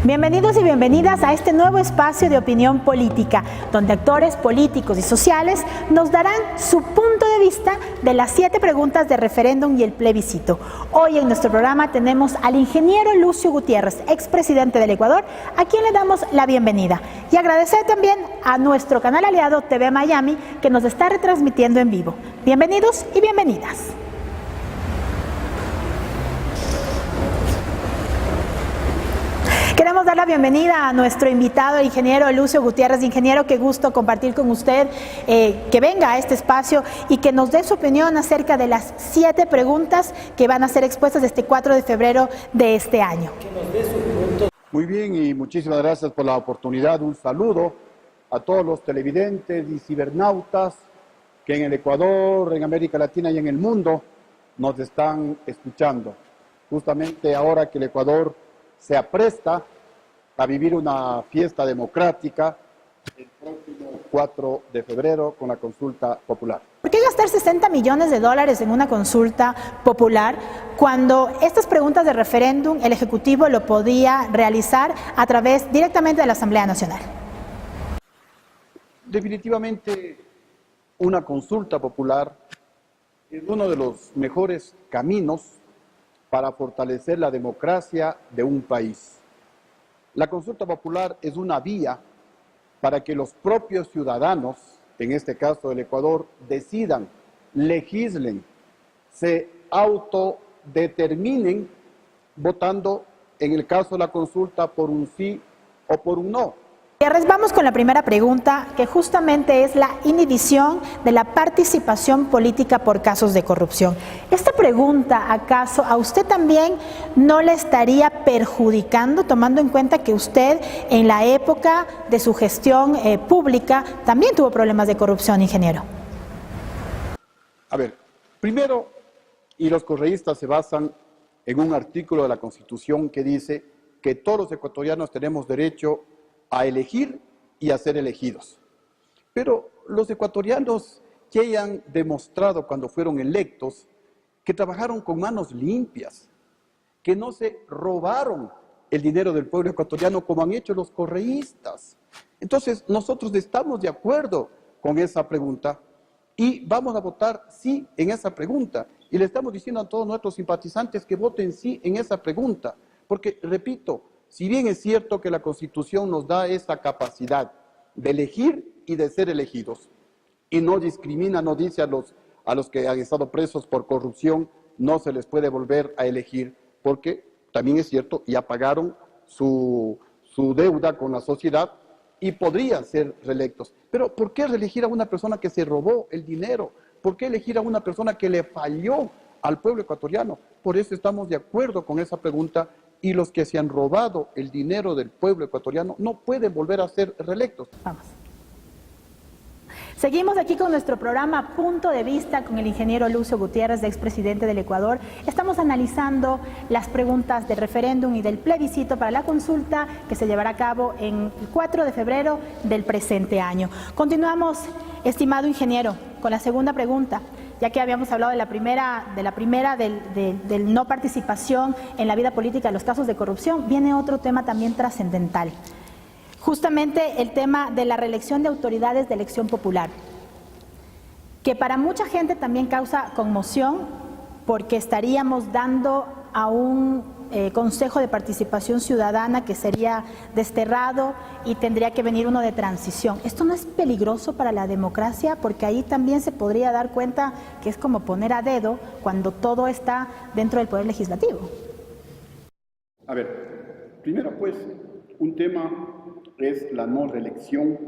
Bienvenidos y bienvenidas a este nuevo espacio de opinión política, donde actores políticos y sociales nos darán su punto de vista de las 7 preguntas de referéndum y el plebiscito. Hoy en nuestro programa tenemos al ingeniero Lucio Gutiérrez, expresidente del Ecuador, a quien le damos la bienvenida. Y agradecer también a nuestro canal aliado TV Miami, que nos está retransmitiendo en vivo. Bienvenidos y bienvenidas. Queremos dar la bienvenida a nuestro invitado, el ingeniero Lucio Gutiérrez. Ingeniero, qué gusto compartir con usted, que venga a este espacio y que nos dé su opinión acerca de las 7 preguntas que van a ser expuestas este 4 de febrero de este año. Muy bien, y muchísimas gracias por la oportunidad. Un saludo a todos los televidentes y cibernautas que en el Ecuador, en América Latina y en el mundo nos están escuchando. Justamente ahora que el Ecuador se apresta a vivir una fiesta democrática el próximo 4 de febrero con la consulta popular. ¿Por qué gastar 60 millones de dólares en una consulta popular cuando estas preguntas de referéndum el Ejecutivo lo podía realizar a través directamente de la Asamblea Nacional? Definitivamente una consulta popular es uno de los mejores caminos para fortalecer la democracia de un país. La consulta popular es una vía para que los propios ciudadanos, en este caso del Ecuador, decidan, legislen, se autodeterminen votando, en el caso de la consulta, por un sí o por un no. Vamos con la primera pregunta, que justamente es la inhibición de la participación política por casos de corrupción. Esta pregunta, ¿acaso a usted también no le estaría perjudicando, tomando en cuenta que usted en la época de su gestión pública también tuvo problemas de corrupción, ingeniero? A ver, primero, y los correístas se basan en un artículo de la Constitución que dice que todos los ecuatorianos tenemos derecho a elegir y a ser elegidos. Pero los ecuatorianos que hayan demostrado cuando fueron electos que trabajaron con manos limpias, que no se robaron el dinero del pueblo ecuatoriano como han hecho los correístas. Entonces, nosotros estamos de acuerdo con esa pregunta y vamos a votar sí en esa pregunta. Y le estamos diciendo a todos nuestros simpatizantes que voten sí en esa pregunta. Porque, repito, si bien es cierto que la Constitución nos da esa capacidad de elegir y de ser elegidos, y no discrimina, no dice a los que han estado presos por corrupción, no se les puede volver a elegir, porque también es cierto, ya pagaron su deuda con la sociedad y podrían ser reelectos. Pero ¿por qué reelegir a una persona que se robó el dinero? ¿Por qué elegir a una persona que le falló al pueblo ecuatoriano? Por eso estamos de acuerdo con esa pregunta. Y los que se han robado el dinero del pueblo ecuatoriano no pueden volver a ser reelectos. Vamos. Seguimos aquí con nuestro programa Punto de Vista con el ingeniero Lucio Gutiérrez, expresidente del Ecuador. Estamos analizando las preguntas del referéndum y del plebiscito para la consulta que se llevará a cabo en el 4 de febrero del presente año. Continuamos, estimado ingeniero, con la segunda pregunta. Ya que habíamos hablado de la primera del no participación en la vida política de los casos de corrupción, viene otro tema también trascendental. Justamente el tema de la reelección de autoridades de elección popular, que para mucha gente también causa conmoción porque estaríamos dando a un Consejo de Participación Ciudadana que sería desterrado y tendría que venir uno de transición. ¿Esto no es peligroso para la democracia? Porque ahí también se podría dar cuenta que es como poner a dedo cuando todo está dentro del Poder Legislativo. A ver, primero pues, un tema es la no reelección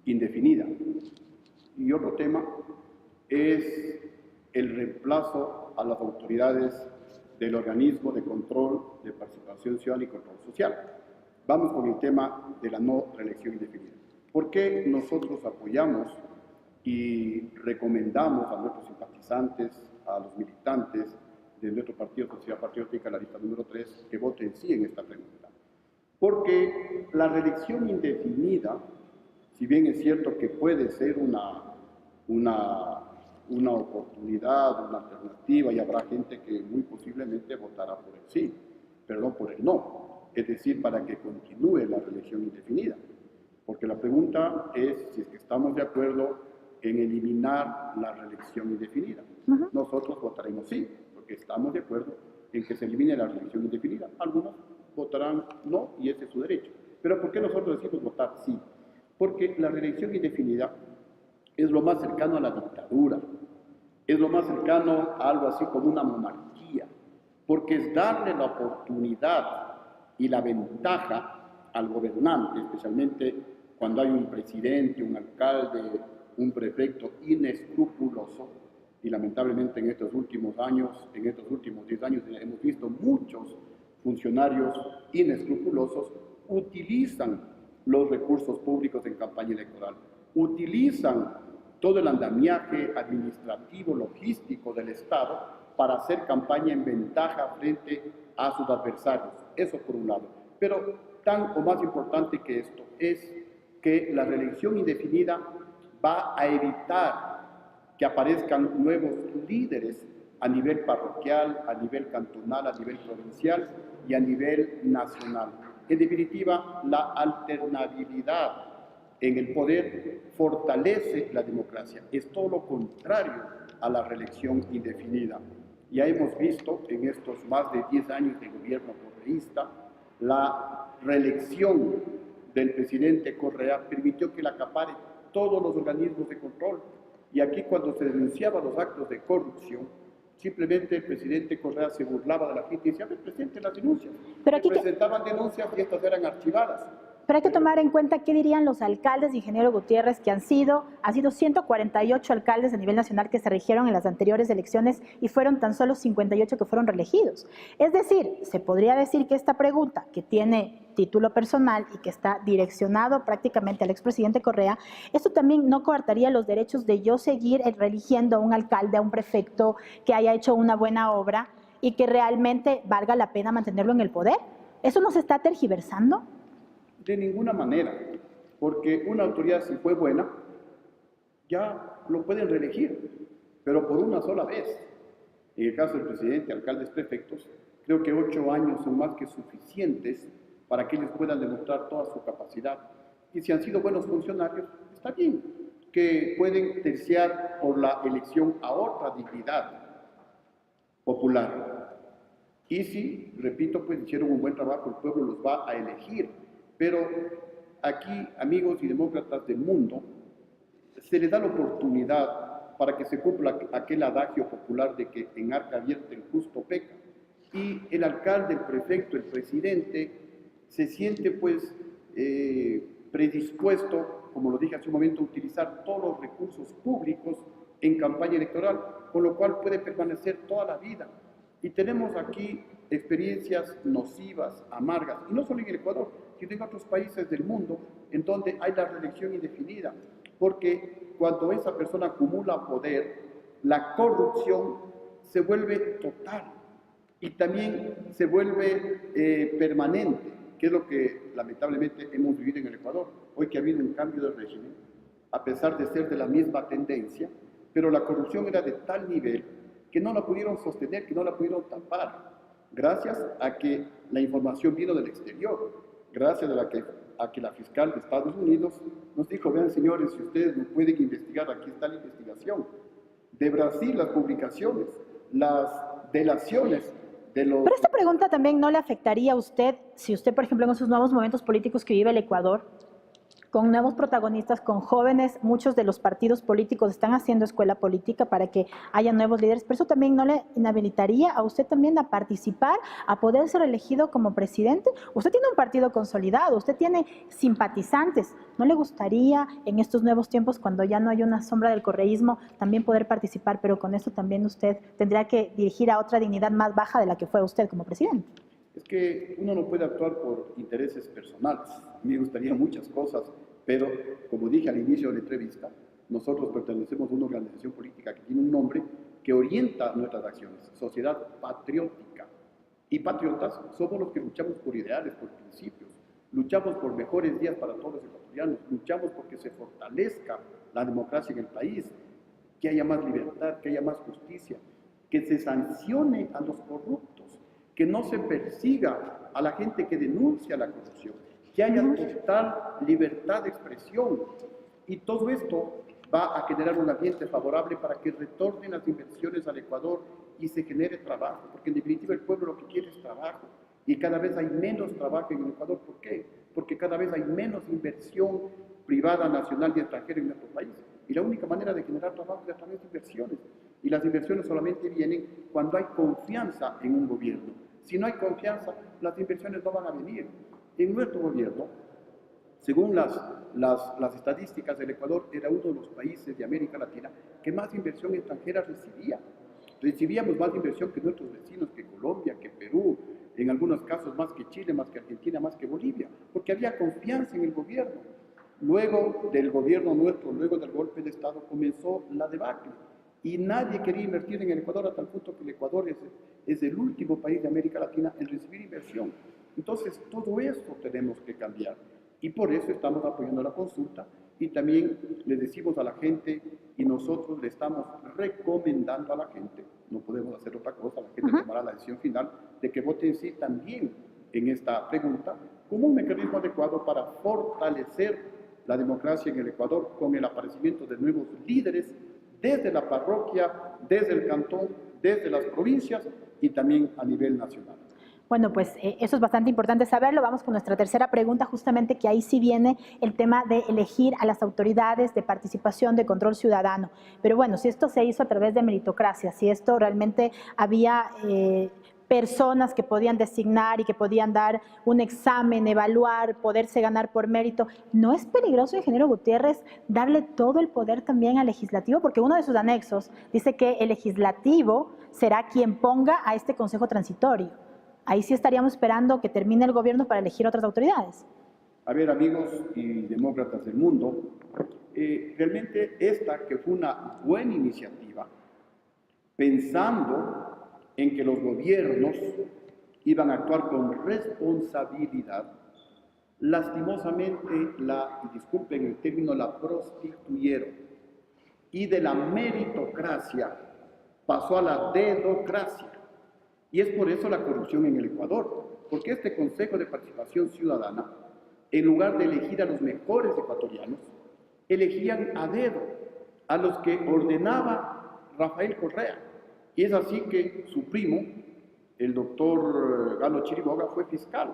indefinida y otro tema es el reemplazo a las autoridades del organismo de control de participación ciudadana y control social. Vamos con el tema de la no reelección indefinida. ¿Por qué nosotros apoyamos y recomendamos a nuestros simpatizantes, a los militantes de nuestro partido Sociedad Patriótica, la lista número 3, que voten sí en esta pregunta? Porque la reelección indefinida, si bien es cierto que puede ser una oportunidad, una alternativa, y habrá gente que muy posiblemente votará por el sí, pero no por el no. es decir, para que continúe la reelección indefinida. Porque la pregunta es si es que estamos de acuerdo en eliminar la reelección indefinida. Nosotros votaremos sí, porque estamos de acuerdo en que se elimine la reelección indefinida. Algunos votarán no, y ese es su derecho. Pero ¿por qué nosotros decimos votar sí? Porque la reelección indefinida es lo más cercano a la dictadura, es lo más cercano a algo así como una monarquía, porque es darle la oportunidad y la ventaja al gobernante, especialmente cuando hay un presidente, un alcalde, un prefecto inescrupuloso, y lamentablemente en estos últimos años, en estos últimos 10 años, hemos visto muchos funcionarios inescrupulosos utilizan los recursos públicos en campaña electoral, utilizan todo el andamiaje administrativo, logístico del Estado para hacer campaña en ventaja frente a sus adversarios. Eso por un lado. Pero tan o más importante que esto es que la reelección indefinida va a evitar que aparezcan nuevos líderes a nivel parroquial, a nivel cantonal, a nivel provincial y a nivel nacional. En definitiva, la alternabilidad en el poder fortalece la democracia. Es todo lo contrario a la reelección indefinida. Ya hemos visto en estos más de 10 años de gobierno correísta, la reelección del presidente Correa permitió que él acapare todos los organismos de control. Y aquí, cuando se denunciaban los actos de corrupción, simplemente el presidente Correa se burlaba de la gente y decía: presenten las denuncias. Pero aquí presentaban denuncias y estas eran archivadas. Pero hay que tomar en cuenta qué dirían los alcaldes de Ingeniero Gutiérrez, que han sido 148 alcaldes a nivel nacional que se rigieron en las anteriores elecciones y fueron tan solo 58 que fueron reelegidos. Es decir, se podría decir que esta pregunta, que tiene título personal y que está direccionado prácticamente al expresidente Correa, esto también no coartaría los derechos de yo seguir reeligiendo a un alcalde, a un prefecto que haya hecho una buena obra y que realmente valga la pena mantenerlo en el poder. ¿Eso no se está tergiversando? De ninguna manera, porque una autoridad, si fue buena, ya lo pueden reelegir, pero por una sola vez. En el caso del presidente, alcaldes, prefectos, creo que 8 años son más que suficientes para que ellos puedan demostrar toda su capacidad. Y si han sido buenos funcionarios, está bien, que pueden terciar por la elección a otra dignidad popular. Y si, repito, pues hicieron un buen trabajo, el pueblo los va a elegir. Pero aquí, amigos y demócratas del mundo, se les da la oportunidad para que se cumpla aquel adagio popular de que en arca abierta el justo peca. Y el alcalde, el prefecto, el presidente se siente pues predispuesto, como lo dije hace un momento, a utilizar todos los recursos públicos en campaña electoral, con lo cual puede permanecer toda la vida. Y tenemos aquí experiencias nocivas, amargas, y no solo en el Ecuador, sino en otros países del mundo, en donde hay la reelección indefinida, porque cuando esa persona acumula poder, la corrupción se vuelve total y también se vuelve permanente, que es lo que lamentablemente hemos vivido en el Ecuador. Hoy que ha habido un cambio de régimen, a pesar de ser de la misma tendencia, pero la corrupción era de tal nivel que no la pudieron sostener, que no la pudieron tapar, gracias a que la información vino del exterior, gracias a que la fiscal de Estados Unidos nos dijo: vean señores, si ustedes no pueden investigar, aquí está la investigación. De Brasil, las publicaciones, las delaciones de los... Pero esta pregunta también no le afectaría a usted, si usted, por ejemplo, en esos nuevos momentos políticos que vive el Ecuador, con nuevos protagonistas, con jóvenes, muchos de los partidos políticos están haciendo escuela política para que haya nuevos líderes, pero eso también no le inhabilitaría a usted también a participar, a poder ser elegido como presidente. Usted tiene un partido consolidado, usted tiene simpatizantes. ¿No le gustaría en estos nuevos tiempos, cuando ya no hay una sombra del correísmo, también poder participar, pero con eso también usted tendría que dirigir a otra dignidad más baja de la que fue usted como presidente? Es que uno no puede actuar por intereses personales. Me gustaría muchas cosas, pero como dije al inicio de la entrevista, nosotros pertenecemos a una organización política que tiene un nombre que orienta nuestras acciones: Sociedad Patriótica. Y patriotas somos los que luchamos por ideales, por principios, luchamos por mejores días para todos los ecuatorianos, luchamos porque se fortalezca la democracia en el país, que haya más libertad, que haya más justicia, que se sancione a los corruptos, que no se persiga a la gente que denuncia la corrupción, que haya total libertad de expresión. Y todo esto va a generar un ambiente favorable para que retornen las inversiones al Ecuador y se genere trabajo, porque en definitiva el pueblo lo que quiere es trabajo. Y cada vez hay menos trabajo en el Ecuador. ¿Por qué? Porque cada vez hay menos inversión privada, nacional y extranjera en nuestro país. Y la única manera de generar trabajo es a través de inversiones. Y las inversiones solamente vienen cuando hay confianza en un gobierno. Si no hay confianza, las inversiones no van a venir. En nuestro gobierno, según las estadísticas del Ecuador, era uno de los países de América Latina que más inversión extranjera recibía. Recibíamos más inversión que nuestros vecinos, que Colombia, que Perú, en algunos casos más que Chile, más que Argentina, más que Bolivia, porque había confianza en el gobierno. Luego del gobierno nuestro, luego del golpe de Estado, comenzó la debacle y nadie quería invertir en el Ecuador, hasta el punto que el Ecuador es el último país de América Latina en recibir inversión. Entonces, todo eso tenemos que cambiar y por eso estamos apoyando la consulta y también le decimos a la gente y nosotros le estamos recomendando a la gente, no podemos hacer otra cosa, la gente tomará la decisión final de que voten sí también en esta pregunta como un mecanismo adecuado para fortalecer la democracia en el Ecuador con el aparecimiento de nuevos líderes desde la parroquia, desde el cantón, desde las provincias y también a nivel nacional. Bueno, pues eso es bastante importante saberlo. Vamos con nuestra tercera pregunta, justamente que ahí sí viene el tema de elegir a las autoridades de participación, de control ciudadano. Pero bueno, si esto se hizo a través de meritocracia, si esto realmente había personas que podían designar y que podían dar un examen, evaluar, poderse ganar por mérito, ¿no es peligroso, ingeniero Gutiérrez, darle todo el poder también al legislativo? Porque uno de sus anexos dice que el legislativo será quien ponga a este consejo transitorio. Ahí sí estaríamos esperando que termine el gobierno para elegir otras autoridades. A ver, amigos y demócratas del mundo, realmente esta que fue una buena iniciativa, pensando en que los gobiernos iban a actuar con responsabilidad, lastimosamente y disculpen el término, la prostituyeron. Y de la meritocracia pasó a la dedocracia. Y es por eso la corrupción en el Ecuador, porque este Consejo de Participación Ciudadana, en lugar de elegir a los mejores ecuatorianos, elegían a dedo a los que ordenaba Rafael Correa. Y es así que su primo, el doctor Galo Chiriboga, fue fiscal.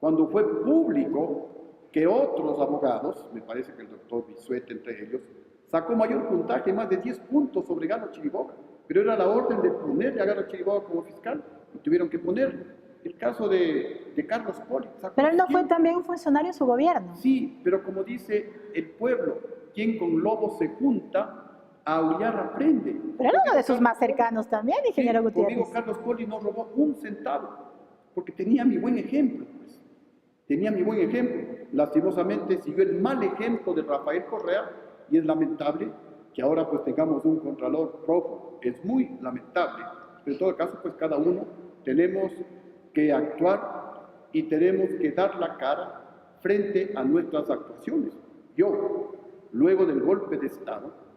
Cuando fue público que otros abogados, me parece que el doctor Bisuete entre ellos, sacó mayor puntaje, más de 10 puntos sobre Galo Chiriboga. Pero era la orden de ponerle a Galo Chiriboga como fiscal y tuvieron que ponerle. El caso de Carlos Poli. Pero él no fue también un funcionario en su gobierno. Sí, pero como dice el pueblo, quien con lobos se junta, a aullar aprende. Pero era uno de sus más cercanos también, ingeniero Gutiérrez. Conmigo Carlos Poli no robó un centavo, porque tenía mi buen ejemplo. Pues. Tenía mi buen ejemplo. Lastimosamente siguió el mal ejemplo de Rafael Correa y es lamentable que ahora pues tengamos un contralor prófugo. Es muy lamentable. Pero en todo caso, pues cada uno tenemos que actuar y tenemos que dar la cara frente a nuestras actuaciones. Yo, luego del golpe de Estado,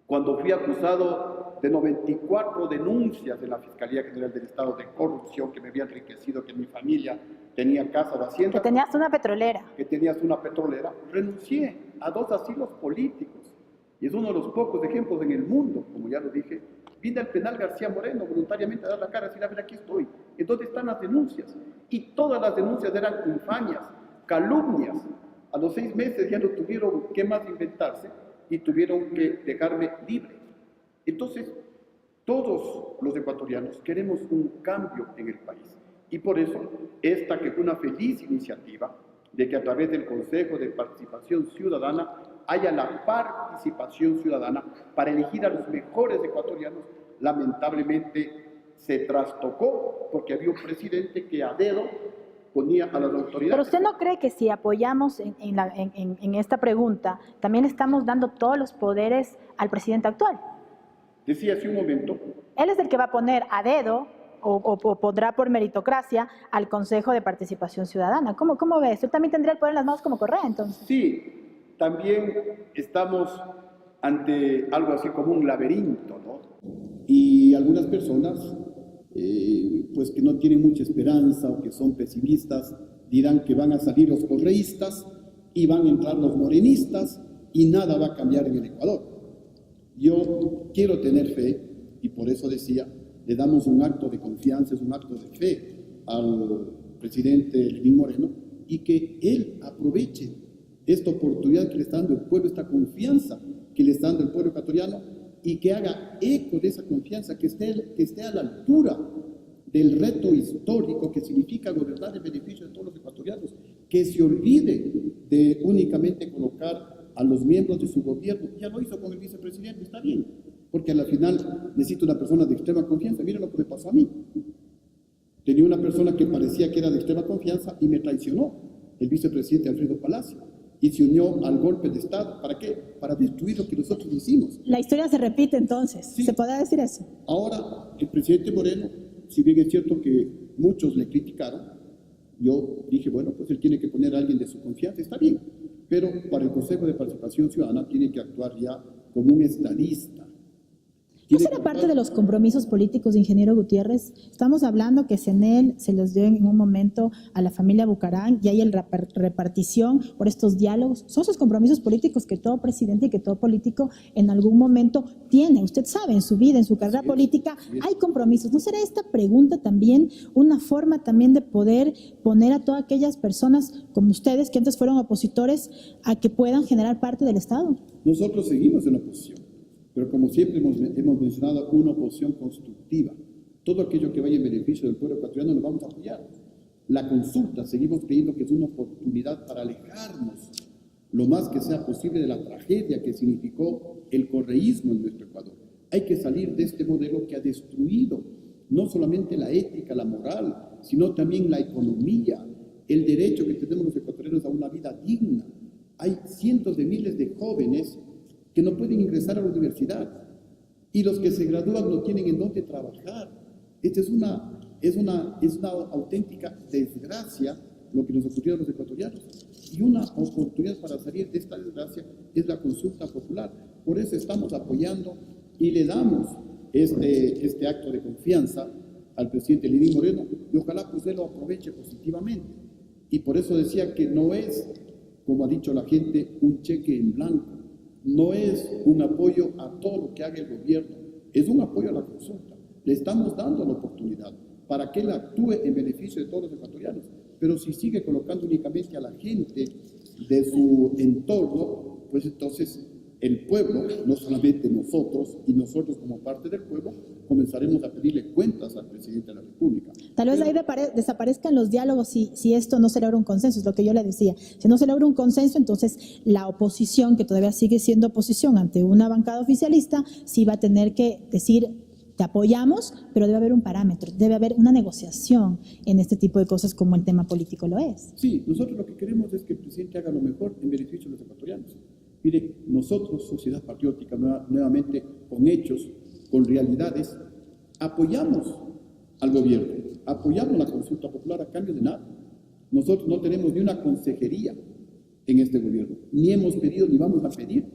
cuando fui acusado de 94 denuncias de la Fiscalía General del Estado de corrupción, que me había enriquecido, que mi familia tenía casa de hacienda. Que tenías una petrolera. Que tenías una petrolera. Renuncié a 2 asilos políticos. Y es uno de los pocos ejemplos en el mundo, como ya lo dije. Vine al penal García Moreno voluntariamente a dar la cara, a decir, a ver, aquí estoy. ¿En dónde están las denuncias? Y todas las denuncias eran infamias, calumnias. A los 6 meses ya no tuvieron qué más inventarse y tuvieron que dejarme libre. Entonces, todos los ecuatorianos queremos un cambio en el país. Y por eso, esta que fue una feliz iniciativa de que a través del Consejo de Participación Ciudadana haya la participación ciudadana para elegir a los mejores ecuatorianos, lamentablemente se trastocó porque había un presidente que a dedo ponía a las autoridades. Pero usted no cree que si apoyamos en esta pregunta, también estamos dando todos los poderes al presidente actual. Decía hace un momento. Él es el que va a poner a dedo o pondrá por meritocracia al Consejo de Participación Ciudadana. ¿Cómo ve eso? ¿Él también tendría el poder en las manos como Correa, entonces? Sí, también estamos ante algo así como un laberinto, ¿no? Y algunas personas pues que no tienen mucha esperanza o que son pesimistas, dirán que van a salir los correístas y van a entrar los morenistas y nada va a cambiar en el Ecuador. Yo quiero tener fe y por eso decía, le damos un acto de confianza, es un acto de fe al presidente Lenín Moreno y que él aproveche esta oportunidad que le está dando el pueblo, esta confianza que le está dando el pueblo ecuatoriano y que haga eco de esa confianza, que esté a la altura del reto histórico que significa gobernar en beneficio de todos los ecuatorianos, que se olvide de únicamente colocar a los miembros de su gobierno. Ya lo hizo con el vicepresidente, está bien, porque a la final necesito una persona de extrema confianza. Miren lo que me pasó a mí. Tenía una persona que parecía que era de extrema confianza y me traicionó, el vicepresidente Alfredo Palacio, y se unió al golpe de Estado. ¿Para qué? Para destruir lo que nosotros hicimos. La historia se repite entonces, Sí. ¿se podrá decir eso? Ahora, el presidente Moreno, si bien es cierto que muchos le criticaron, yo dije, bueno, pues él tiene que poner a alguien de su confianza, está bien, pero para el Consejo de Participación Ciudadana tiene que actuar ya como un estadista. ¿No será parte de los compromisos políticos, ingeniero Gutiérrez? Estamos hablando que CNEL se los dio en un momento a la familia Bucaram y hay el repartición por estos diálogos. Son esos compromisos políticos que todo presidente y que todo político en algún momento tiene. Usted sabe, en su vida, en su carrera política, hay compromisos. ¿No será esta pregunta también una forma también de poder poner a todas aquellas personas como ustedes, que antes fueron opositores, a que puedan generar parte del Estado? Nosotros seguimos en la oposición, pero como siempre hemos mencionado, una oposición constructiva. Todo aquello que vaya en beneficio del pueblo ecuatoriano lo vamos a apoyar. La consulta, seguimos creyendo que es una oportunidad para alejarnos lo más que sea posible de la tragedia que significó el correísmo en nuestro Ecuador. Hay que salir de este modelo que ha destruido no solamente la ética, la moral, sino también la economía, el derecho que tenemos los ecuatorianos a una vida digna. Hay cientos de miles de jóvenes que no pueden ingresar a la universidad y los que se gradúan no tienen en dónde trabajar. Esta es una auténtica desgracia lo que nos ocurrió a los ecuatorianos, y una oportunidad para salir de esta desgracia es la consulta popular. Por eso estamos apoyando y le damos este acto de confianza al presidente Lenín Moreno y ojalá pues él lo aproveche positivamente. Y por eso decía que no es, como ha dicho la gente, un cheque en blanco. No es un apoyo a todo lo que haga el gobierno, es un apoyo a la consulta. Le estamos dando la oportunidad para que él actúe en beneficio de todos los ecuatorianos. Pero si sigue colocando únicamente a la gente de su entorno, pues entonces el pueblo, no solamente nosotros, y nosotros como parte del pueblo, comenzaremos a pedirle cuentas al presidente de la República. Tal vez ahí desaparezcan los diálogos si esto no se logra un consenso, es lo que yo le decía. Si no se logra un consenso, entonces la oposición, que todavía sigue siendo oposición ante una bancada oficialista, sí va a tener que decir, te apoyamos, pero debe haber un parámetro, debe haber una negociación en este tipo de cosas como el tema político lo es. Sí, nosotros lo que queremos es que el presidente haga lo mejor en beneficio de los ecuatorianos. Mire, nosotros, Sociedad Patriótica, nuevamente con hechos, con realidades, apoyamos al gobierno, apoyamos la consulta popular a cambio de nada. Nosotros no tenemos ni una consejería en este gobierno, ni hemos pedido ni vamos a pedir,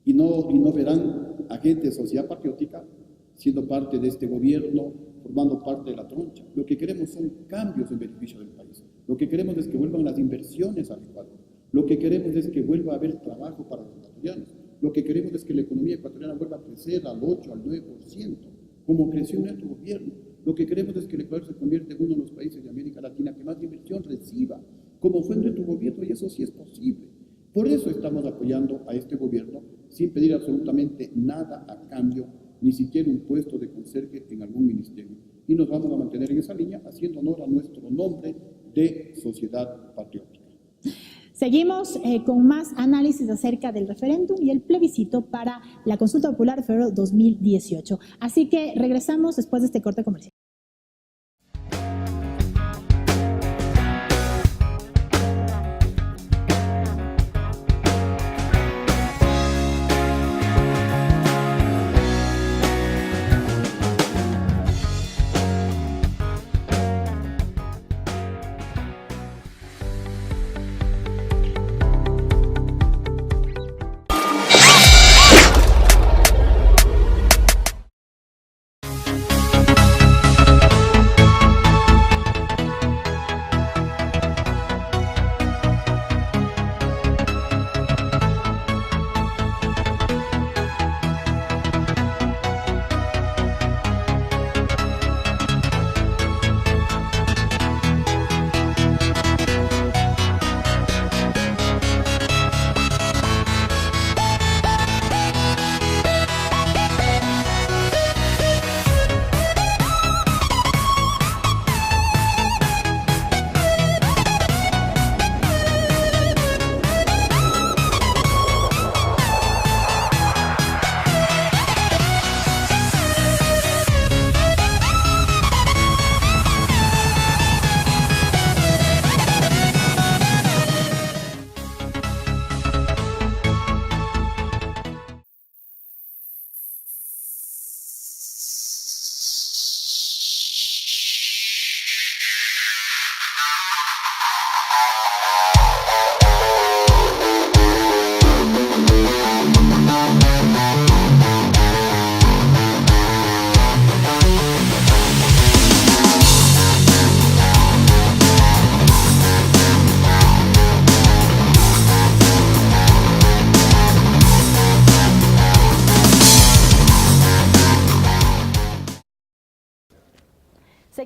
y no verán a gente de Sociedad Patriótica siendo parte de este gobierno, formando parte de la troncha. Lo que queremos son cambios en beneficio del país. Lo que queremos es que vuelvan las inversiones al Ecuador. Lo que queremos es que vuelva a haber trabajo para los ecuatorianos. Lo que queremos es que la economía ecuatoriana vuelva a crecer al 8, al 9%, como creció nuestro gobierno. Lo que queremos es que el Ecuador se convierta en uno de los países de América Latina que más inversión reciba, como fue en nuestro gobierno, y eso sí es posible. Por eso estamos apoyando a este gobierno sin pedir absolutamente nada a cambio, ni siquiera un puesto de conserje en algún ministerio. Y nos vamos a mantener en esa línea, haciendo honor a nuestro nombre de Sociedad Patriótica. Seguimos con más análisis acerca del referéndum y el plebiscito para la consulta popular de febrero 2018. Así que regresamos después de este corte comercial.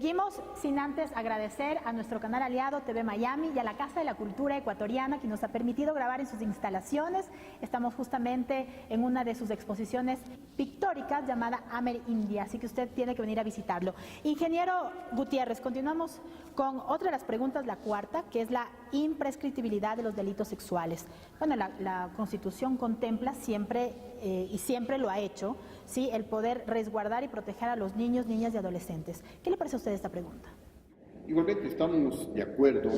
Seguimos sin antes agradecer a nuestro canal aliado TV Miami y a la Casa de la Cultura Ecuatoriana que nos ha permitido grabar en sus instalaciones. Estamos justamente en una de sus exposiciones pictóricas llamada Amer India, así que usted tiene que venir a visitarlo. Ingeniero Gutiérrez, continuamos con otra de las preguntas, la cuarta, que es la imprescriptibilidad de los delitos sexuales. Bueno, la Constitución contempla siempre y siempre lo ha hecho, ¿sí?, el poder resguardar y proteger a los niños, niñas y adolescentes. ¿Qué le parece a usted esta pregunta? Igualmente estamos de acuerdo,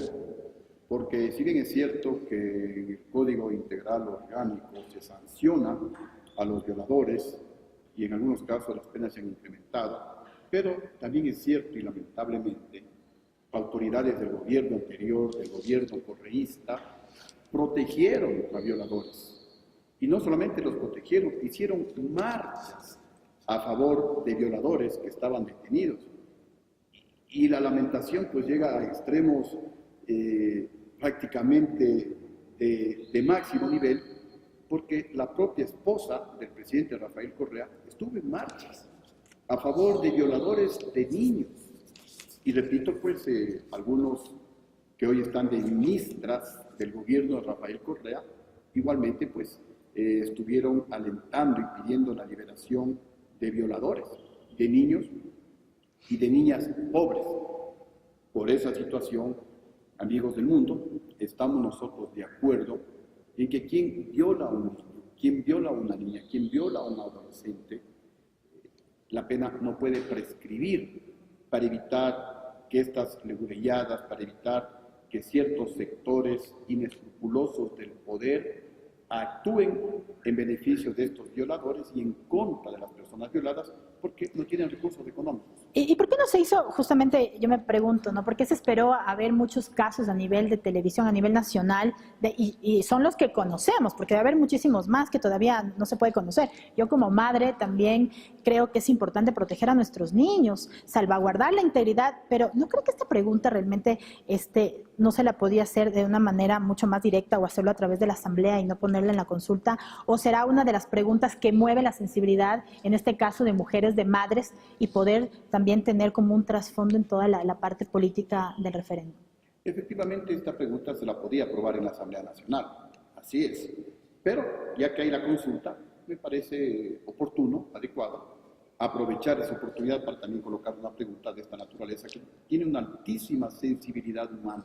porque si bien es cierto que en el Código Integral Orgánico se sanciona a los violadores y en algunos casos las penas se han incrementado, pero también es cierto y lamentablemente autoridades del gobierno anterior, del gobierno correísta, protegieron a violadores. Y no solamente los protegieron, hicieron marchas a favor de violadores que estaban detenidos. Y la lamentación pues llega a extremos prácticamente de máximo nivel, porque la propia esposa del presidente Rafael Correa estuvo en marchas a favor de violadores de niños. Y repito, pues algunos que hoy están de ministras del gobierno de Rafael Correa, igualmente pues estuvieron alentando y pidiendo la liberación de violadores, de niños y de niñas pobres. Por esa situación, amigos del mundo, estamos nosotros de acuerdo en que quien viola a un niño, quien viola a una niña, quien viola a un adolescente, la pena no puede prescribir para evitar que estas leguleyadas, para evitar que ciertos sectores inescrupulosos del poder actúen en beneficio de estos violadores y en contra de las personas violadas porque no tienen recursos económicos. ¿Y por qué no se hizo, justamente, yo me pregunto, ¿no? ¿Por qué se esperó a ver muchos casos a nivel de televisión, a nivel nacional, y son los que conocemos? Porque debe haber muchísimos más que todavía no se puede conocer. Yo como madre también creo que es importante proteger a nuestros niños, salvaguardar la integridad, pero ¿no creo que esta pregunta realmente no se la podía hacer de una manera mucho más directa o hacerlo a través de la asamblea y no ponerla en la consulta? ¿O será una de las preguntas que mueve la sensibilidad, en este caso de mujeres, de madres, y poder también tener como un trasfondo en toda la parte política del referéndum? Efectivamente, esta pregunta se la podía aprobar en la Asamblea Nacional, así es. Pero ya que hay la consulta, me parece oportuno, adecuado, aprovechar esa oportunidad para también colocar una pregunta de esta naturaleza que tiene una altísima sensibilidad humana.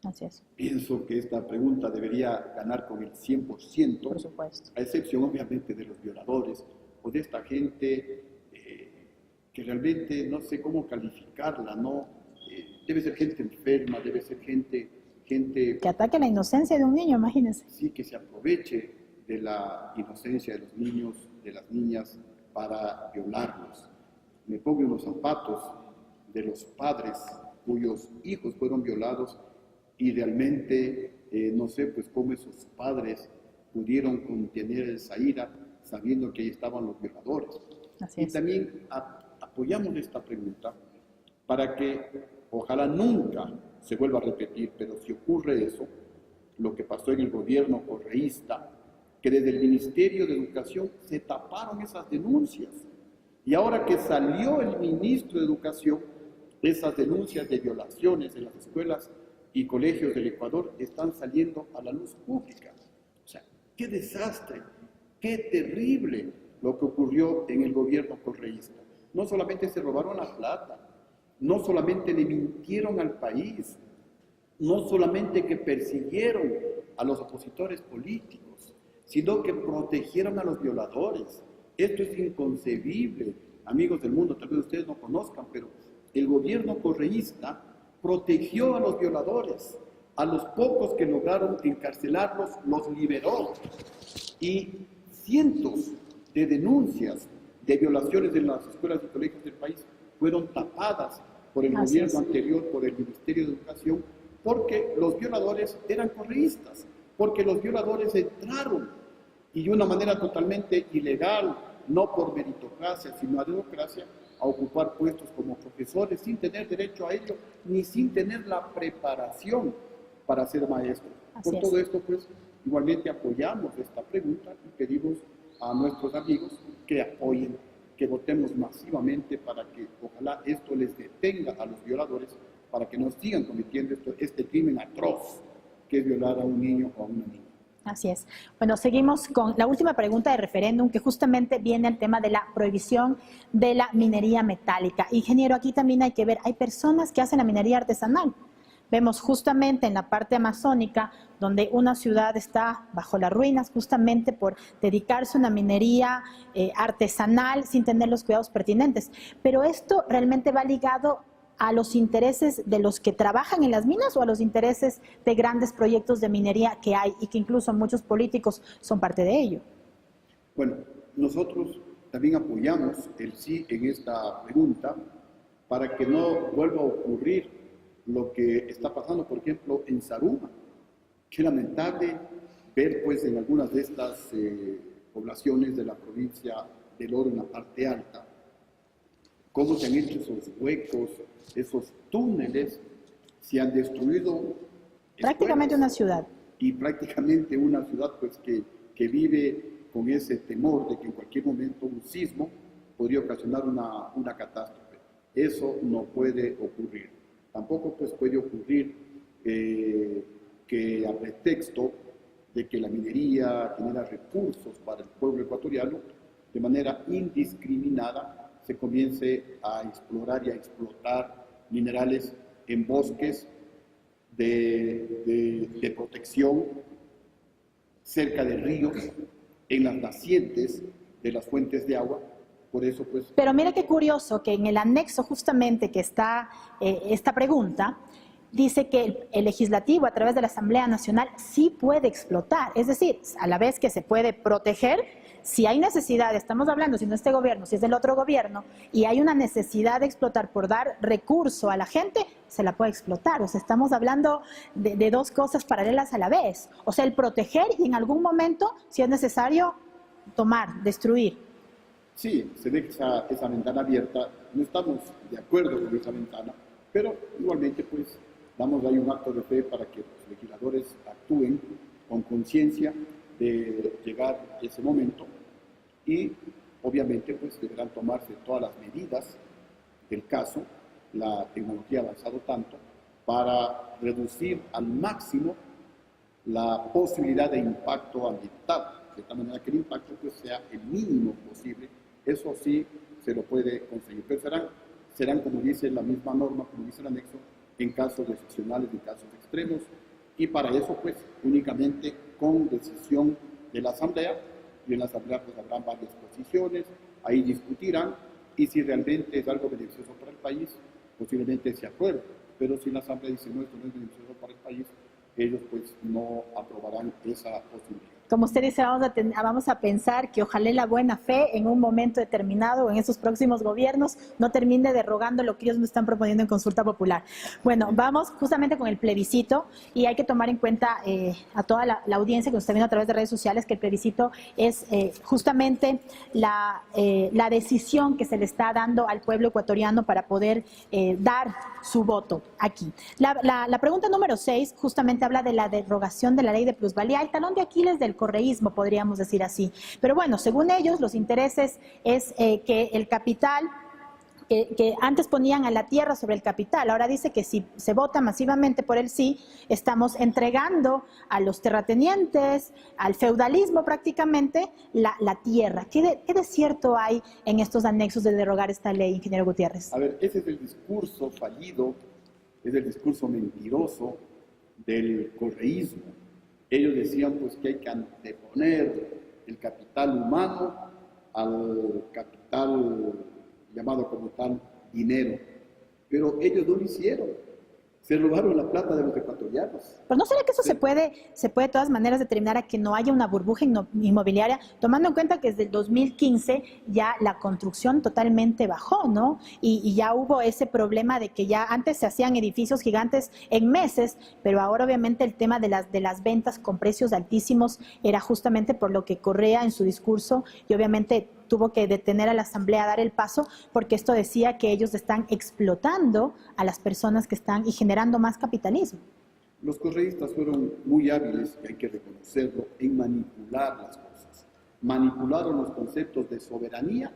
Así es. Pienso que esta pregunta debería ganar con el 100%, por supuesto, a excepción obviamente de los violadores o de esta gente que realmente no sé cómo calificarla, ¿no? Debe ser gente enferma, debe ser gente que ataque la inocencia de un niño, imagínense. Sí, que se aproveche de la inocencia de los niños, de las niñas, para violarlos. Me pongo en los zapatos de los padres cuyos hijos fueron violados y realmente no sé pues cómo esos padres pudieron contener esa ira sabiendo que ahí estaban los violadores. Así y es. también apoyamos esta pregunta para que ojalá nunca se vuelva a repetir, pero si ocurre eso, lo que pasó en el gobierno correísta, que desde el Ministerio de Educación se taparon esas denuncias. Y ahora que salió el ministro de Educación, esas denuncias de violaciones en las escuelas y colegios del Ecuador están saliendo a la luz pública. O sea, qué desastre, qué terrible lo que ocurrió en el gobierno correísta. No solamente se robaron la plata, no solamente le mintieron al país, no solamente que persiguieron a los opositores políticos, sino que protegieron a los violadores. Esto es inconcebible, amigos del mundo, tal vez ustedes no conozcan, pero el gobierno correísta protegió a los violadores, a los pocos que lograron encarcelarlos, los liberó. Y cientos de denuncias de violaciones en las escuelas y colegios del país fueron tapadas por el gobierno anterior, por el Ministerio de Educación, porque los violadores eran correístas, porque los violadores entraron y de una manera totalmente ilegal, no por meritocracia, sino a democracia, a ocupar puestos como profesores sin tener derecho a ello, ni sin tener la preparación para ser maestro. Por todo esto, pues, igualmente apoyamos esta pregunta y pedimos a nuestros amigos que apoyen que votemos masivamente para que ojalá esto les detenga a los violadores para que no sigan cometiendo este crimen atroz que es violar a un niño o a una niña. Así es. Bueno, seguimos con la última pregunta de referéndum, que justamente viene al tema de la prohibición de la minería metálica. Ingeniero, aquí también hay que ver, hay personas que hacen la minería artesanal. Vemos justamente en la parte amazónica, donde una ciudad está bajo las ruinas justamente por dedicarse a una minería artesanal sin tener los cuidados pertinentes. Pero esto realmente va ligado a los intereses de los que trabajan en las minas o a los intereses de grandes proyectos de minería que hay y que incluso muchos políticos son parte de ello. Bueno, nosotros también apoyamos el sí en esta pregunta para que no vuelva a ocurrir lo que está pasando, por ejemplo, en Zaruma. Qué lamentable ver pues en algunas de estas poblaciones de la provincia del Oro en la parte alta, cómo se han hecho esos huecos, esos túneles, se han destruido Prácticamente una ciudad. Y prácticamente una ciudad pues que vive con ese temor de que en cualquier momento un sismo podría ocasionar una catástrofe. Eso no puede ocurrir. Tampoco pues puede ocurrir que a pretexto de que la minería genera recursos para el pueblo ecuatoriano, de manera indiscriminada se comience a explorar y a explotar minerales en bosques de protección, cerca de ríos, en las nacientes de las fuentes de agua. Por eso, pues... Pero mira qué curioso que en el anexo justamente que está esta pregunta, dice que el legislativo a través de la Asamblea Nacional sí puede explotar, es decir, a la vez que se puede proteger, si hay necesidad, estamos hablando, si no es este gobierno, si es del otro gobierno, y hay una necesidad de explotar por dar recurso a la gente, se la puede explotar. O sea, estamos hablando de dos cosas paralelas a la vez. O sea, el proteger y en algún momento, si es necesario, tomar, destruir. Sí, se ve esa ventana abierta. No estamos de acuerdo con esa ventana, pero igualmente pues damos ahí un acto de fe para que los legisladores actúen con conciencia de llegar a ese momento y obviamente pues deberán tomarse todas las medidas del caso. La tecnología ha avanzado tanto para reducir al máximo la posibilidad de impacto ambiental, de tal manera que el impacto pues sea el mínimo posible. Eso sí se lo puede conseguir, pero serán como dice la misma norma, como dice el anexo, en casos excepcionales, en casos extremos, y para eso pues únicamente con decisión de la Asamblea, y en la Asamblea pues habrán varias posiciones, ahí discutirán, y si realmente es algo beneficioso para el país, posiblemente se acuerde, pero si la Asamblea dice no, esto no es beneficioso para el país, ellos pues no aprobarán esa posibilidad. Como usted dice, vamos a pensar que ojalá la buena fe en un momento determinado o en esos próximos gobiernos no termine derogando lo que ellos nos están proponiendo en consulta popular. Bueno, vamos justamente con el plebiscito y hay que tomar en cuenta a toda la audiencia que nos está viendo a través de redes sociales que el plebiscito es justamente la decisión que se le está dando al pueblo ecuatoriano para poder dar su voto aquí. La pregunta número 6 justamente habla de la derogación de la ley de plusvalía, el talón de Aquiles del correísmo, podríamos decir así. Pero bueno, según ellos, los intereses es que el capital, que antes ponían a la tierra sobre el capital, ahora dice que si se vota masivamente por el sí, estamos entregando a los terratenientes, al feudalismo prácticamente, la tierra. ¿Qué de cierto hay en estos anexos de derogar esta ley, ingeniero Gutiérrez? A ver, ese es el discurso fallido, es el discurso mentiroso del correísmo. Ellos decían pues que hay que anteponer el capital humano al capital llamado como tal dinero, pero ellos no lo hicieron, se robaron la plata de los ecuatorianos. Pero ¿no será que eso se puede de todas maneras determinar a que no haya una burbuja inmobiliaria, tomando en cuenta que desde el 2015 ya la construcción totalmente bajó, ¿no? Y ya hubo ese problema de que ya antes se hacían edificios gigantes en meses, pero ahora obviamente el tema de las ventas con precios altísimos era justamente por lo que Correa en su discurso y obviamente tuvo que detener a la Asamblea a dar el paso porque esto decía que ellos están explotando a las personas que están y generando más capitalismo. Los correístas fueron muy hábiles, hay que reconocerlo, en manipular las cosas. Manipularon los conceptos de soberanía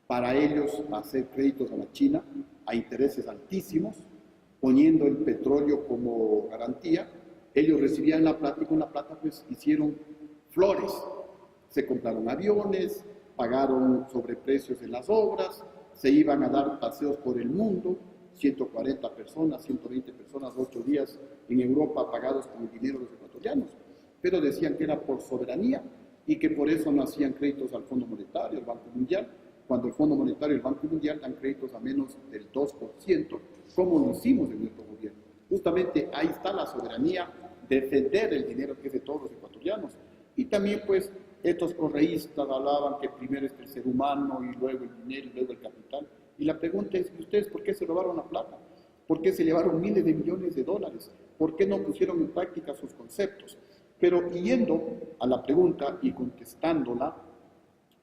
para ellos hacer créditos a la China a intereses altísimos, poniendo el petróleo como garantía. Ellos recibían la plata y con la plata pues hicieron flores. Se compraron aviones, pagaron sobreprecios en las obras, se iban a dar paseos por el mundo, 140 personas, 120 personas, 8 días en Europa pagados con el dinero de los ecuatorianos. Pero decían que era por soberanía y que por eso no hacían créditos al Fondo Monetario, al Banco Mundial, cuando el Fondo Monetario y el Banco Mundial dan créditos a menos del 2%, como lo hicimos en nuestro gobierno. Justamente ahí está la soberanía, defender el dinero que es de todos los ecuatorianos. Y también pues estos correístas hablaban que primero es el ser humano y luego el dinero y luego el capital. Y la pregunta es, ¿ustedes por qué se robaron la plata? ¿Por qué se llevaron miles de millones de dólares? ¿Por qué no pusieron en práctica sus conceptos? Pero yendo a la pregunta y contestándola,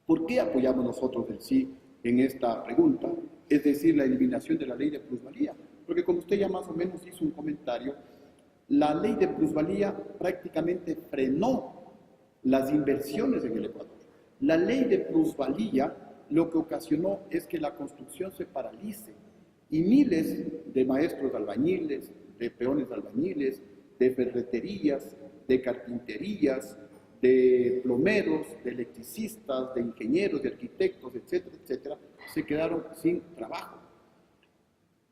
¿por qué apoyamos nosotros el sí en esta pregunta? Es decir, la eliminación de la ley de plusvalía. Porque como usted ya más o menos hizo un comentario, la ley de plusvalía prácticamente frenó las inversiones en el Ecuador. La ley de plusvalía lo que ocasionó es que la construcción se paralice y miles de maestros albañiles, de peones albañiles, de ferreterías, de carpinterías, de plomeros, de electricistas, de ingenieros, de arquitectos, etcétera, etcétera, se quedaron sin trabajo.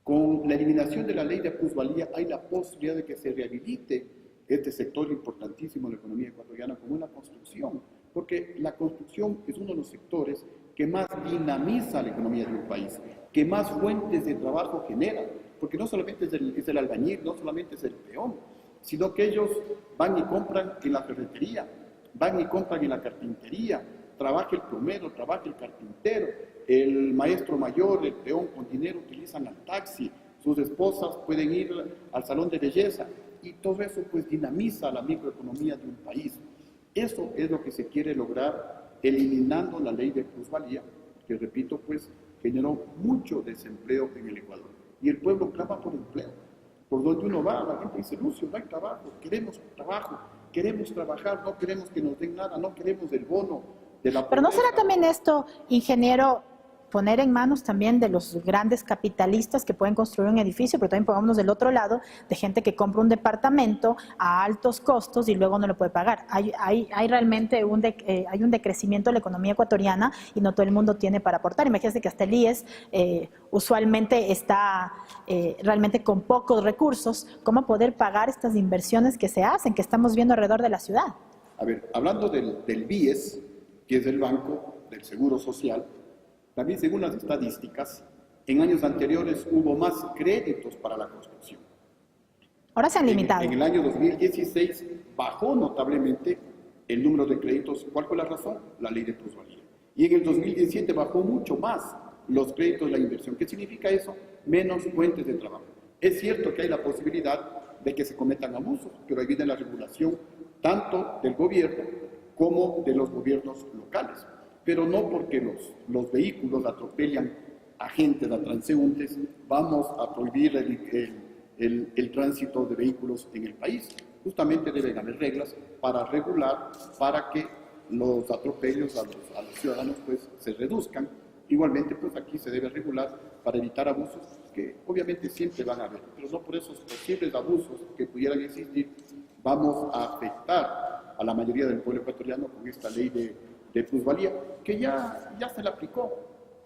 Con la eliminación de la ley de plusvalía hay la posibilidad de que se rehabilite este sector importantísimo de la economía ecuatoriana como una construcción, porque la construcción es uno de los sectores que más dinamiza la economía de un país, que más fuentes de trabajo genera, porque no solamente es el albañil, no solamente es el peón, sino que ellos van y compran en la ferretería, van y compran en la carpintería, trabaja el plomero, trabaja el carpintero, el maestro mayor, el peón con dinero utilizan el taxi, sus esposas pueden ir al salón de belleza, y todo eso pues dinamiza la microeconomía de un país. Eso es lo que se quiere lograr eliminando la ley de plusvalía, que repito pues generó mucho desempleo en el Ecuador. Y el pueblo clama por empleo. Por donde uno va, la gente dice, Lucio, no hay trabajo, queremos trabajar, no queremos que nos den nada, no queremos el bono de la pobreza. Pero ¿no será también esto, ingeniero, poner en manos también de los grandes capitalistas que pueden construir un edificio, pero también pongámonos del otro lado, de gente que compra un departamento a altos costos y luego no lo puede pagar? Hay realmente hay un decrecimiento de la economía ecuatoriana y no todo el mundo tiene para aportar. Imagínense que hasta el IES usualmente está realmente con pocos recursos. ¿Cómo poder pagar estas inversiones que se hacen, que estamos viendo alrededor de la ciudad? A ver, hablando del BIES, que es el Banco del Seguro Social, también según las estadísticas, en años anteriores hubo más créditos para la construcción. Ahora se han limitado. En el año 2016 bajó notablemente el número de créditos. ¿Cuál fue la razón? La ley de plusvalía. Y en el 2017 bajó mucho más los créditos de la inversión. ¿Qué significa eso? Menos fuentes de trabajo. Es cierto que hay la posibilidad de que se cometan abusos, pero ahí viene la regulación tanto del gobierno como de los gobiernos locales. Pero no porque los vehículos atropellan a gente, a transeúntes, vamos a prohibir el tránsito de vehículos en el país. Justamente deben haber reglas para regular, para que los atropellos a los ciudadanos pues, se reduzcan. Igualmente, pues aquí se debe regular para evitar abusos que obviamente siempre van a haber, pero no por esos posibles abusos que pudieran existir vamos a afectar a la mayoría del pueblo ecuatoriano con esta ley de plusvalía, que ya se le aplicó.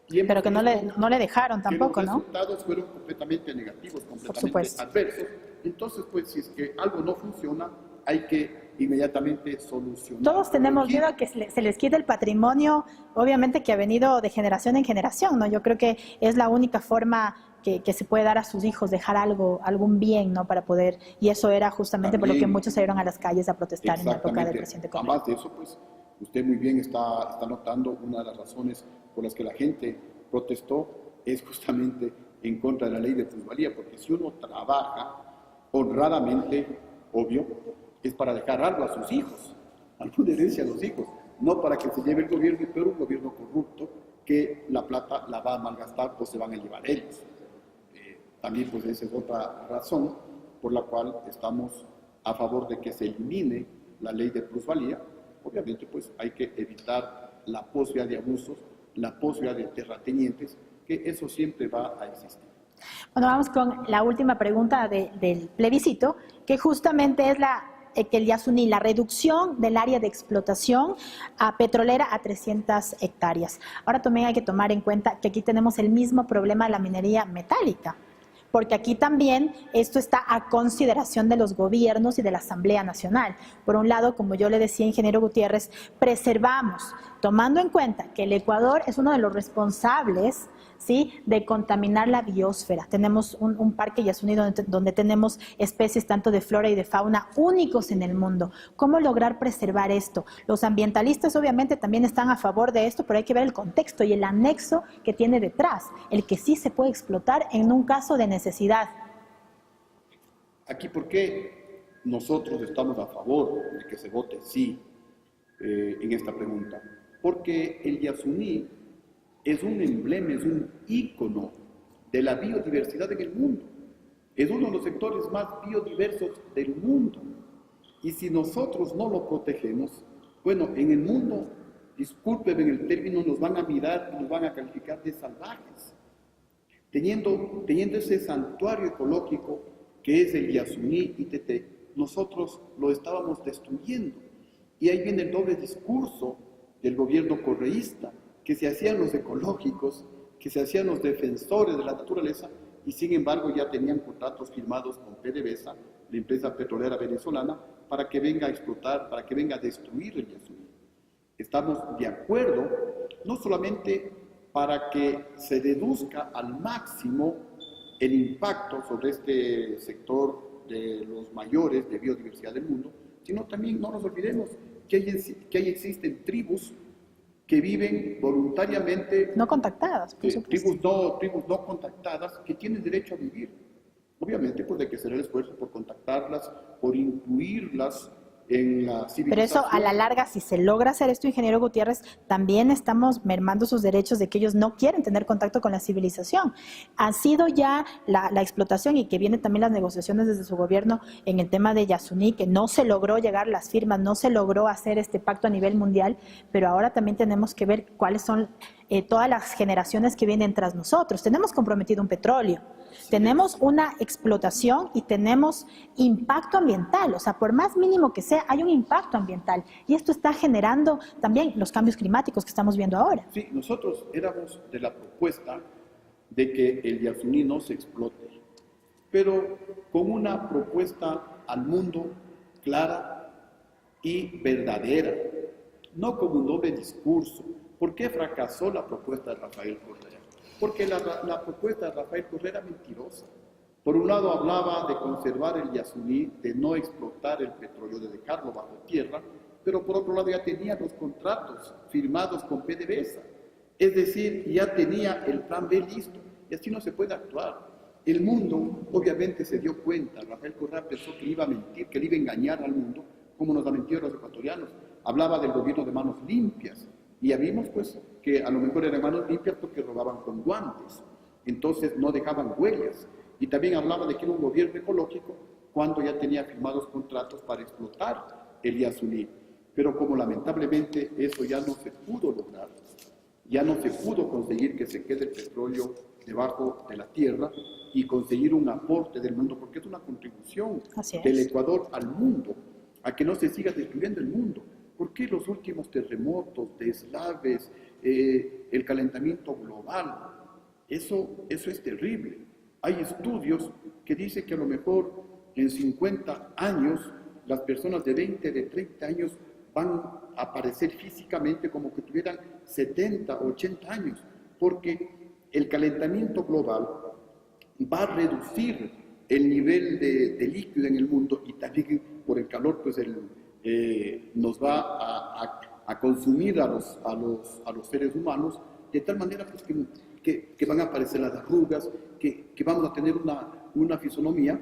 Pero que no le dejaron tampoco, ¿no? Los resultados fueron completamente negativos, completamente adversos. Entonces, pues, si es que algo no funciona, hay que inmediatamente solucionar. Todos tenemos miedo a que se les quite el patrimonio, obviamente que ha venido de generación en generación, ¿no? Yo creo que es la única forma que se puede dar a sus hijos, dejar algún bien, ¿no? Para poder, y eso era justamente también, por lo que muchos salieron a las calles a protestar en la época del presidente Correa. Además de eso, pues, usted muy bien está notando una de las razones por las que la gente protestó es justamente en contra de la ley de plusvalía, porque si uno trabaja honradamente, obvio, es para dejar algo a sus hijos, alguna herencia a los hijos, no para que se lleve el gobierno, pero un gobierno corrupto que la plata la va a malgastar o se van a llevar ellos. También pues esa es otra razón por la cual estamos a favor de que se elimine la ley de plusvalía. Obviamente pues hay que evitar la posibilidad de abusos la posibilidad de terratenientes, que eso siempre va a existir. Bueno, vamos con la última pregunta del plebiscito, que justamente es que el Yasuní, la reducción del área de explotación petrolera a 300 hectáreas. Ahora también hay que tomar en cuenta que aquí tenemos el mismo problema de la minería metálica, porque aquí también esto está a consideración de los gobiernos y de la Asamblea Nacional. Por un lado, como yo le decía, ingeniero Gutiérrez, preservamos, tomando en cuenta que el Ecuador es uno de los responsables, ¿sí?, de contaminar la biosfera. Tenemos un parque Yasuní donde tenemos especies tanto de flora y de fauna únicos en el mundo. ¿Cómo lograr preservar esto? Los ambientalistas obviamente también están a favor de esto, pero hay que ver el contexto y el anexo que tiene detrás, el que sí se puede explotar en un caso de necesidad. Aquí, ¿por qué nosotros estamos a favor de que se vote sí en esta pregunta? Porque el Yasuní es un emblema, es un ícono de la biodiversidad en el mundo. Es uno de los sectores más biodiversos del mundo. Y si nosotros no lo protegemos, bueno, en el mundo, discúlpenme el término, nos van a mirar y nos van a calificar de salvajes. Teniendo ese santuario ecológico que es el Yasuní ITT, nosotros lo estábamos destruyendo. Y ahí viene el doble discurso del gobierno correísta, que se hacían los ecológicos, que se hacían los defensores de la naturaleza, y sin embargo ya tenían contratos firmados con PDVSA, la empresa petrolera venezolana, para que venga a explotar, para que venga a destruir el Yasuní. Estamos de acuerdo, no solamente para que se reduzca al máximo el impacto sobre este sector de los mayores de biodiversidad del mundo, sino también no nos olvidemos que ahí existen tribus que viven voluntariamente, no contactadas, por supuesto. Tribus no contactadas que tienen derecho a vivir. Obviamente, pues hay que hacer el esfuerzo por contactarlas, por incluirlas en la civilización. Pero eso a la larga, si se logra hacer esto, ingeniero Gutiérrez, también estamos mermando sus derechos de que ellos no quieren tener contacto con la civilización. Ha sido ya la explotación, y que vienen también las negociaciones desde su gobierno en el tema de Yasuní, que no se logró llegar las firmas, no se logró hacer este pacto a nivel mundial, pero ahora también tenemos que ver cuáles son todas las generaciones que vienen tras nosotros. Tenemos comprometido un petróleo, tenemos una explotación y tenemos impacto ambiental, o sea, por más mínimo que sea, hay un impacto ambiental, y esto está generando también los cambios climáticos que estamos viendo ahora. Sí, nosotros éramos de la propuesta de que el Yasuní no se explote, pero con una propuesta al mundo clara y verdadera, no con un doble discurso. ¿Por qué fracasó la propuesta de Rafael Correa? Porque la propuesta de Rafael Correa era mentirosa. Por un lado hablaba de conservar el Yasuní, de no explotar el petróleo, de dejarlo bajo tierra, pero por otro lado ya tenía los contratos firmados con PDVSA. Es decir, ya tenía el plan B listo, y así no se puede actuar. El mundo obviamente se dio cuenta, Rafael Correa pensó que iba a mentir, que le iba a engañar al mundo, como nos ha mentido a los ecuatorianos. Hablaba del gobierno de manos limpias, y ya vimos pues que a lo mejor eran manos limpias porque robaban con guantes, entonces no dejaban huellas. Y también hablaba de que era un gobierno ecológico cuando ya tenía firmados contratos para explotar el Yasuní. Pero como lamentablemente eso ya no se pudo lograr, ya no se pudo conseguir que se quede el petróleo debajo de la tierra y conseguir un aporte del mundo, porque es una contribución del Ecuador al mundo, a que no se siga destruyendo el mundo. ¿Por qué los últimos terremotos, deslaves, el calentamiento global? Eso es terrible. Hay estudios que dicen que a lo mejor en 50 años las personas de 20, de 30 años van a aparecer físicamente como que tuvieran 70, 80 años, porque el calentamiento global va a reducir el nivel de líquido en el mundo, y también por el calor pues nos va a consumir a los seres humanos, de tal manera pues, que van a aparecer las arrugas, que vamos a tener una fisonomía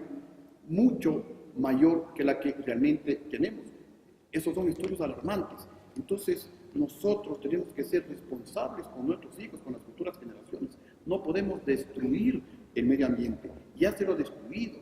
mucho mayor que la que realmente tenemos. Esos son estudios alarmantes. Entonces, nosotros tenemos que ser responsables con nuestros hijos, con las futuras generaciones. No podemos destruir el medio ambiente. Ya se lo ha destruido.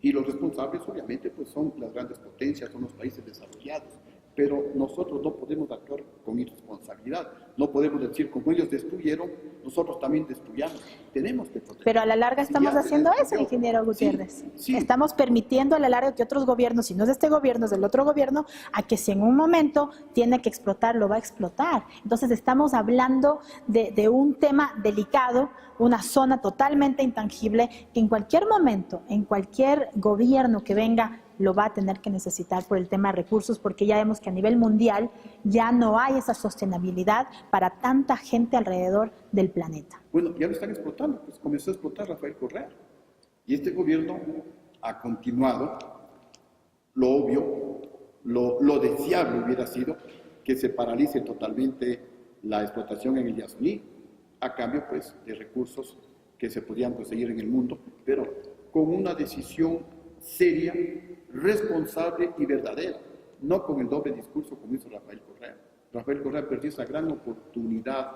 Y los responsables, obviamente, pues son las grandes potencias, son los países desarrollados. pero nosotros no podemos actuar con irresponsabilidad. No podemos decir, como ellos destruyeron, nosotros también destruyamos. Tenemos que proteger. Pero a la larga estamos haciendo eso, ingeniero Gutiérrez. Sí. Estamos permitiendo a la larga que otros gobiernos, si no es de este gobierno, es del otro gobierno, a que si en un momento tiene que explotar, lo va a explotar. Entonces estamos hablando de un tema delicado, una zona totalmente intangible, que en cualquier momento, en cualquier gobierno que venga, lo va a tener que necesitar por el tema de recursos, porque ya vemos que a nivel mundial ya no hay esa sostenibilidad para tanta gente alrededor del planeta. Bueno, ya lo están explotando, pues comenzó a explotar Rafael Correa. Y este gobierno ha continuado. Lo obvio, lo deseable hubiera sido que se paralice totalmente la explotación en el Yasuní, a cambio pues de recursos que se podían conseguir en el mundo, pero con una decisión seria, responsable y verdadera, no con el doble discurso como hizo Rafael Correa. Rafael Correa perdió esa gran oportunidad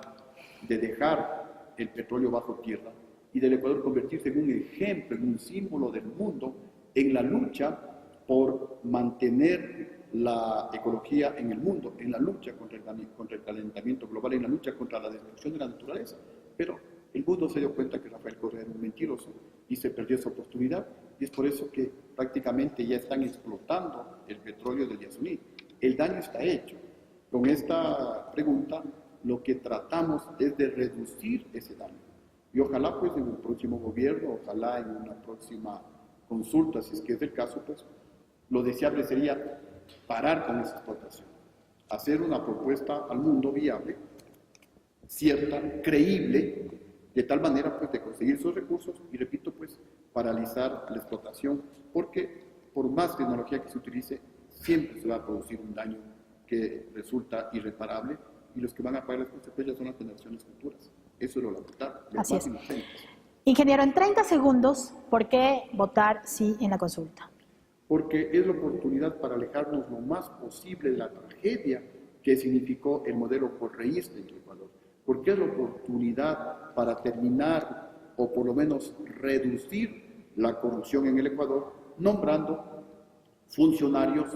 de dejar el petróleo bajo tierra y del Ecuador convertirse en un ejemplo, en un símbolo del mundo en la lucha por mantener la ecología en el mundo, en la lucha contra el calentamiento global, en la lucha contra la destrucción de la naturaleza. Pero el mundo se dio cuenta que Rafael Correa era un mentiroso y se perdió esa oportunidad, y es por eso que prácticamente ya están explotando el petróleo del Yasuní. El daño está hecho. Con esta pregunta lo que tratamos es de reducir ese daño. Y ojalá pues en un próximo gobierno, ojalá en una próxima consulta, si es que es el caso, pues lo deseable sería parar con esa explotación, hacer una propuesta al mundo viable, cierta, creíble, de tal manera pues de conseguir esos recursos y, repito, pues paralizar la explotación, porque por más tecnología que se utilice, siempre se va a producir un daño que resulta irreparable, y los que van a pagar las consecuencias son las generaciones futuras. Eso es lo lamentable, lo Así más es. inocente. Ingeniero, en 30 segundos, ¿por qué votar sí en la consulta? Porque es la oportunidad para alejarnos lo más posible de la tragedia que significó el modelo correísta en el Ecuador, porque es la oportunidad para terminar o por lo menos reducir la corrupción en el Ecuador, nombrando funcionarios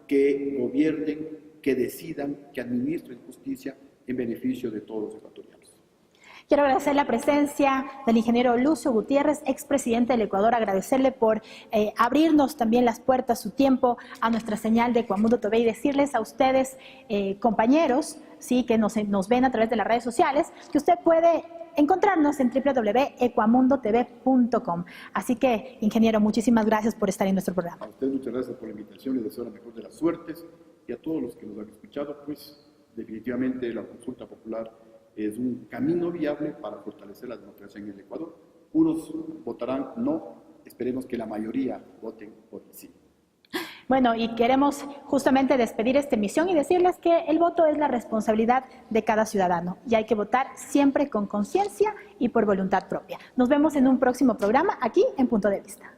que gobiernen, que decidan, que administren justicia en beneficio de todos los ecuatorianos. Quiero agradecer la presencia del ingeniero Lucio Gutiérrez, expresidente del Ecuador, agradecerle por abrirnos también las puertas, su tiempo, a nuestra señal de Ecuamundo TV, y decirles a ustedes, compañeros, sí, que nos ven a través de las redes sociales, que usted puede encontrarnos en www.ecuamundotv.com. Así que, ingeniero, muchísimas gracias por estar en nuestro programa. A usted muchas gracias por la invitación, les deseo la mejor de las suertes, y a todos los que nos han escuchado, pues definitivamente la consulta popular es un camino viable para fortalecer la democracia en el Ecuador. Unos votarán no, esperemos que la mayoría voten por el sí. Bueno, y queremos justamente despedir esta emisión y decirles que el voto es la responsabilidad de cada ciudadano y hay que votar siempre con conciencia y por voluntad propia. Nos vemos en un próximo programa aquí en Punto de Vista.